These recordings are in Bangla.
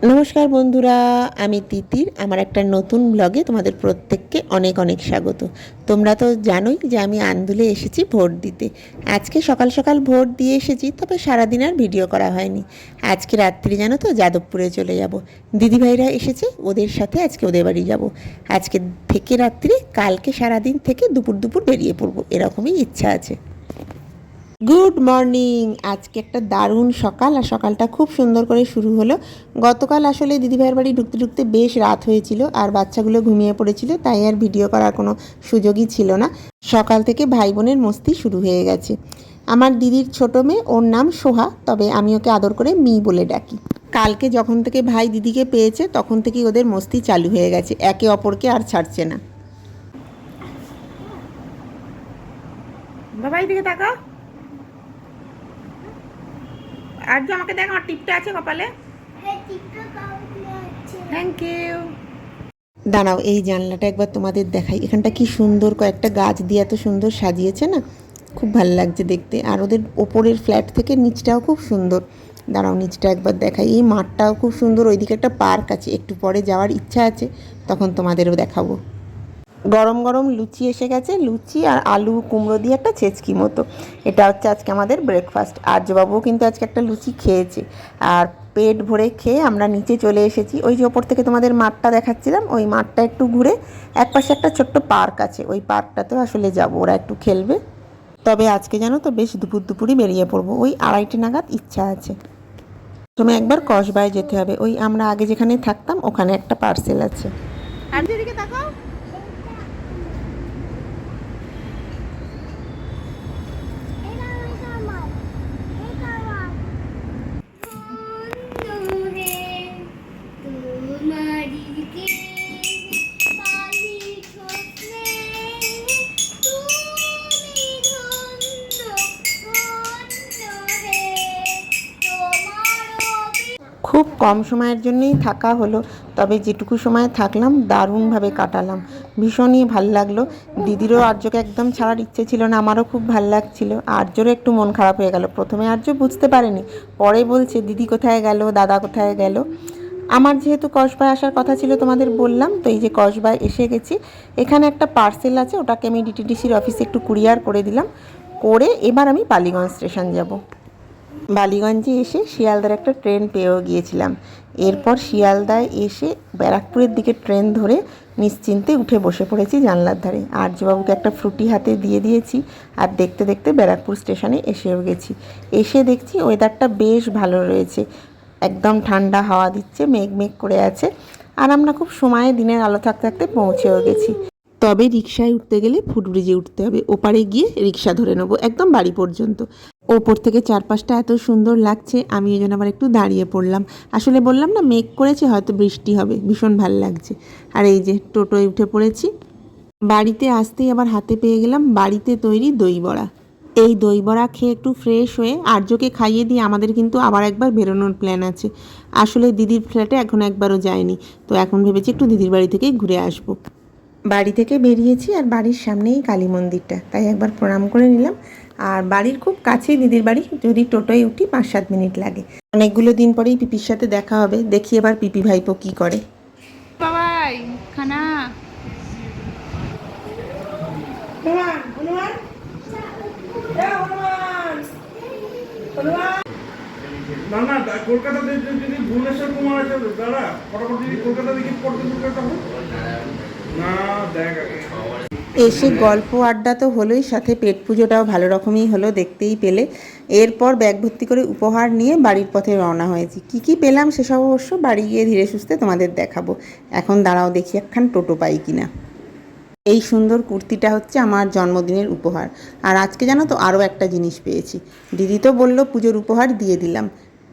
নমস্কার বন্ধুরা, আমি তিতির। আমার একটা নতুন ব্লগে তোমাদের প্রত্যেককে অনেক অনেক স্বাগত। তোমরা তো জানোই যে আমি আন্দুলে এসেছি ভোট দিতে। আজকে সকাল সকাল ভোট দিয়ে এসেছি, তবে সারাদিন আর ভিডিও করা হয়নি। আজকে রাত্রি জানো তো যাদবপুরে চলে যাব। দিদিভাইরা এসেছে, ওদের সাথে আজকে ওদের বাড়ি যাব। আজকে থেকে রাত্রি, কালকে সারাদিন থেকে দুপুর দুপুর বেরিয়ে পড়বো, এরকমই ইচ্ছা আছে। Good morning. আজকে একটা দারুণ সকাল, আর সকালটা খুব সুন্দর করে শুরু হলো। গতকাল আসলে দিদিভাইয়ের বাড়ি ঢুকতে ঢুকতে বেশ রাত হয়েছিল, আর বাচ্চাগুলো ঘুমিয়ে পড়েছিল, তাই আর ভিডিও করার কোনো সুযোগই ছিল না। সকাল থেকে ভাই বোনের মস্তি শুরু হয়ে গেছে। আমার দিদির ছোট মেয়ে, ওর নাম সোহা, তবে আমি ওকে আদর করে মি বলে ডাকি। কালকে যখন থেকে ভাই দিদিকে পেয়েছে তখন থেকেই ওদের মস্তি চালু হয়ে গেছে, একে অপরকে আর ছাড়ছে না। বাবা দিকে তাকাও। আর যে আমাকে দেখ, আমার টিপটা আছে কপালে। Thank you. দাঁড়াও, এই জানলাটা একবার তোমাদের দেখাই। এখানটা কি সুন্দর কয়েকটা গাছ দিয়ে এত সুন্দর সাজিয়েছে না, খুব ভালো লাগছে দেখতে। আর ওদের ওপরের ফ্ল্যাট থেকে নিচটাও খুব সুন্দর। দাঁড়াও নিচটা একবার দেখাই। এই মাঠটাও খুব সুন্দর, ওইদিকে একটা পার্ক আছে, একটু পরে যাওয়ার ইচ্ছা আছে, তখন তোমাদেরও দেখাবো। গরম গরম লুচি এসে গেছে, লুচি আর আলু কুমড়ো দিয়ে একটা ছেচকি মতো। এটা হচ্ছে আজকে আমাদের ব্রেকফাস্ট। আর্যবাবুও কিন্তু আজকে একটা লুচি খেয়েছে। আর পেট ভরে খেয়ে আমরা নিচে চলে এসেছি। ওই যে ওপর থেকে তোমাদের মাঠটা দেখাচ্ছিলাম, ওই মাঠটা একটু ঘুরে একপাশে একটা ছোট্ট পার্ক আছে, ওই পার্কটাতেও আসলে যাব, ওরা একটু খেলবে। তবে আজকে জানো তো বেশ দুপুর দুপুরই বেরিয়ে পড়বো, ওই 2:30 নাগাদ ইচ্ছা আছে। প্রথমে একবার কসবায় যেতে হবে, ওই আমরা আগে যেখানে থাকতাম ওখানে একটা পার্সেল আছে। আর যেদিকে তাকাও। খুব কম সময়ের জন্যই থাকা হলো, তবে যেটুকু সময় থাকলাম দারুণভাবে কাটালাম, ভীষণই ভাল লাগলো। দিদিরও আর্যকে একদম ছাড়ার ইচ্ছে ছিল না, আমারও খুব ভাল লাগছিল। আর্যরও একটু মন খারাপ হয়ে গেল, প্রথমে আর্য বুঝতে পারেনি, পরে বলছে দিদি কোথায় গেল, দাদা কোথায় গেল। আমার যেহেতু কসবায় আসার কথা ছিল তোমাদের বললাম, তো এই যে কসবায় এসে গেছি। এখানে একটা পার্সেল আছে, ওটাকে আমি ডিটিডিসির অফিসে একটু কুরিয়ার করে দিলাম, করে এবার আমি বালিগঞ্জ স্টেশন যাব। বালিগঞ্জে এসে শিয়ালদার একটা ট্রেন পেয়েও গিয়েছিলাম। এরপর শিয়ালদায় এসে ব্যারাকপুরের দিকে ট্রেন ধরে নিশ্চিন্তে উঠে বসে পড়েছি জানলার ধারে। আর্যবাবুকে একটা ফ্রুটি হাতে দিয়ে দিয়েছি, আর দেখতে দেখতে ব্যারাকপুর স্টেশনে এসেও গেছি। এসে দেখছি ওয়েদারটা বেশ ভালো রয়েছে, একদম ঠান্ডা হাওয়া দিচ্ছে, মেঘ মেঘ করে আছে। আর আমরা খুব সময়ে দিনের আলো থাকতে থাকতে পৌঁছেও গেছি। তবে রিক্সায় উঠতে গেলে ফুটব্রিজে উঠতে হবে, ওপারে গিয়ে রিক্সা ধরে নেবো একদম বাড়ি পর্যন্ত। ওপর থেকে চারপাশটা এত সুন্দর লাগছে, আমি এই জন্য আবার একটু দাঁড়িয়ে পড়লাম। আসলে বললাম না মেঘ করেছে, হয়তো বৃষ্টি হবে, ভীষণ ভালো লাগছে। আর এই যে টোটোয় উঠে পড়েছি। বাড়িতে আসতেই আবার হাতে পেয়ে গেলাম বাড়িতে তৈরি দই বড়া। এই দই বড়া খেয়ে একটু ফ্রেশ হয়ে আর্যকে খাইয়ে দিয়ে আমাদের কিন্তু আবার একবার বেরোনোর প্ল্যান আছে। আসলে দিদির ফ্ল্যাটে এখন একবারও যায়নি, তো এখন ভেবেছি একটু দিদির বাড়ি থেকেই ঘুরে আসবো। বাড়ি থেকে বেরিয়েছি, আর বাড়ির সামনেই কালী মন্দিরটা, তাই একবার প্রণাম করে নিলাম। আর বাড়ির খুব কাছেই দিদির বাড়ি, যদি টোটোয় উঠি 5-7 মিনিট লাগে। অনেকগুলো দিন পরেই পিপির সাথে দেখা হবে, দেখি এবার পিপি ভাইপো কী করে। বাবাই খানা না না কলকাতাতে যদি ভুবনেশ্বর কুমার আছে দাদা, ফটাফট যদি কলকাতা দেখি পড়তে কলকাতা না দেখ। এসে গল্প আড্ডা তো হলোই, সাথে পেট পুজোটাও ভালো রকমই হলো, দেখতেই পেলে। এরপর ব্যাগ ভর্তি করে উপহার নিয়ে বাড়ির পথে রওনা হয়েছি। কি কি পেলাম সেসব অবশ্য বাড়ি গিয়ে ধীরে সুস্থে তোমাদের দেখাবো। এখন দাঁড়াও দেখি একখান টোটো পাই কিনা। এই সুন্দর কুর্তিটা হচ্ছে আমার জন্মদিনের উপহার। আর আজকে জানো তো আরও একটা জিনিস পেয়েছি। দিদি তো বললো পুজোর উপহার দিয়ে দিলাম,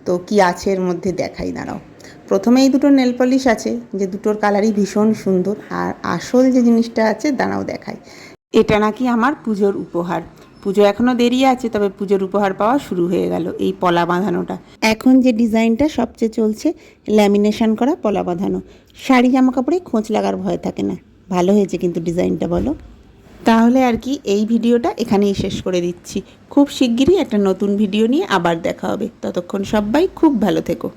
তো কি আছে এর মধ্যে দেখাই, দাঁড়াও। প্রথমে এই দুটো নেল পলিশ আছে, যে দুটোর কালারই ভীষণ সুন্দর। আর আসল যে জিনিসটা আছে দাঁড়াও দেখাই। এটা নাকি আমার পুজোর উপহার। পুজো এখনও দেরি আছে, তবে পুজোর উপহার পাওয়া শুরু হয়ে গেল। এই পলা বাঁধানোটা এখন যে ডিজাইনটা সবচেয়ে চলছে, ল্যামিনেশন করা পলা বাঁধানো। শাড়ি জামা কাপড়ে খোঁচ লাগার ভয় থাকে না। ভালো হয়েছে কিন্তু ডিজাইনটা, বলো। তাহলে আর কি এই ভিডিওটা এখানেই শেষ করে দিচ্ছি। খুব শিগগিরই একটা নতুন ভিডিও নিয়ে আবার দেখা হবে। ততক্ষণ সবাই খুব ভালো থেকো।